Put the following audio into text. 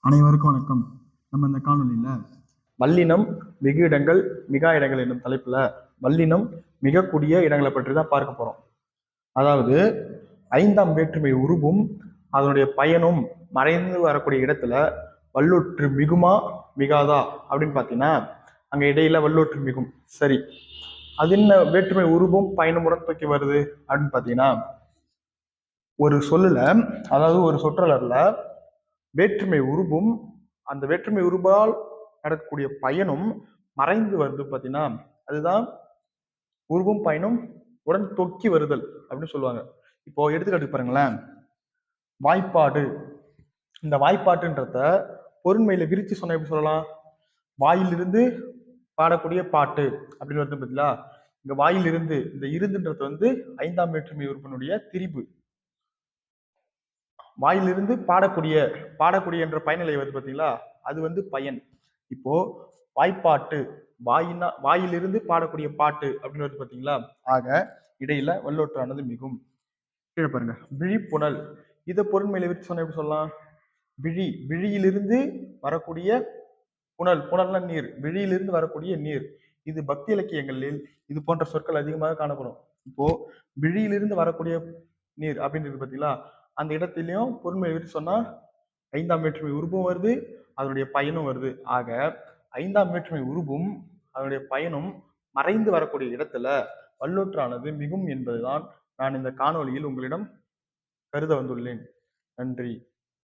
அனைவருக்கும் வணக்கம். நம்ம இந்த காணொலியில வல்லினம் மிகு இடங்கள் மிகா இடங்கள் என்னும் தலைப்புல வல்லினம் மிகக்கூடிய இடங்களை பற்றி தான் பார்க்க போறோம். அதாவது 5ஆம் வேற்றுமை உருவும் அதனுடைய பயனும் மறைந்து வரக்கூடிய இடத்துல வல்லொற்று மிகுமா மிகாதா அப்படின்னு பார்த்தீங்கன்னா அங்க இடையில வல்லொற்று மிகும். சரி, அது என்ன வேற்றுமை உருவும் பயனும் உடன்போக்கி வருது அப்படின்னு பார்த்தீங்கன்னா, ஒரு சொல்லுல, அதாவது ஒரு சொற்றொடர்ல வேற்றுமை உருவும் அந்த வேற்றுமை உருவால் நடக்கக்கூடிய பயனும் மறைந்து வருது பார்த்தீங்கன்னா, அதுதான் உருவும் பயனும் உடன் தொக்கி வருதல் அப்படின்னு சொல்லுவாங்க. இப்போ எடுத்துக்காட்டு பாருங்களேன், வாய்ப்பாடு. இந்த வாய்ப்பாட்டுன்றத பொருண்மையில விரிச்சு சொன்ன எப்படி சொல்லலாம்? வாயிலிருந்து பாடக்கூடிய பாட்டு அப்படின்னு வருது பார்த்தீங்களா? இங்க வாயிலிருந்து, இந்த இருந்துன்றது வந்து 5ஆம் வேற்றுமை உறுப்பினுடைய திரிபு. வாயிலிருந்து பாடக்கூடிய பாடக்கூடிய என்ற பயனிலை வருது பார்த்தீங்களா? அது வந்து பயன். இப்போ வாய்ப்பாட்டு, வாயிலிருந்து பாடக்கூடிய பாட்டு அப்படின்னு வருது பார்த்தீங்களா? ஆக இடையில வல்லொற்றானது மிகும். கீழே பாருங்க, விழிப்புணல். இதை பொருண்மையில விரிச்சு சொன்ன எப்படி சொல்லலாம்? விழியிலிருந்து வரக்கூடிய புனல், புனல்னா நீர், விழியிலிருந்து வரக்கூடிய நீர். இது பக்தி இலக்கியங்களில் இது போன்ற சொற்கள் அதிகமாக காணப்படும். இப்போ விழியிலிருந்து வரக்கூடிய நீர் அப்படின்றது பார்த்தீங்களா, அந்த இடத்திலையும் பொருண்மை விரிச்சு சொன்னா 5ஆம் வேற்றுமை உருவும் வருது, அதனுடைய பயனும் வருது. ஆக 5ஆம் வேற்றுமை உருவும் அதனுடைய பயனும் மறைந்து வரக்கூடிய இடத்துல வல்லொற்றானது மிகும் என்பதுதான் நான் இந்த காணொளியில் உங்களிடம் கருத வந்துள்ளேன். நன்றி.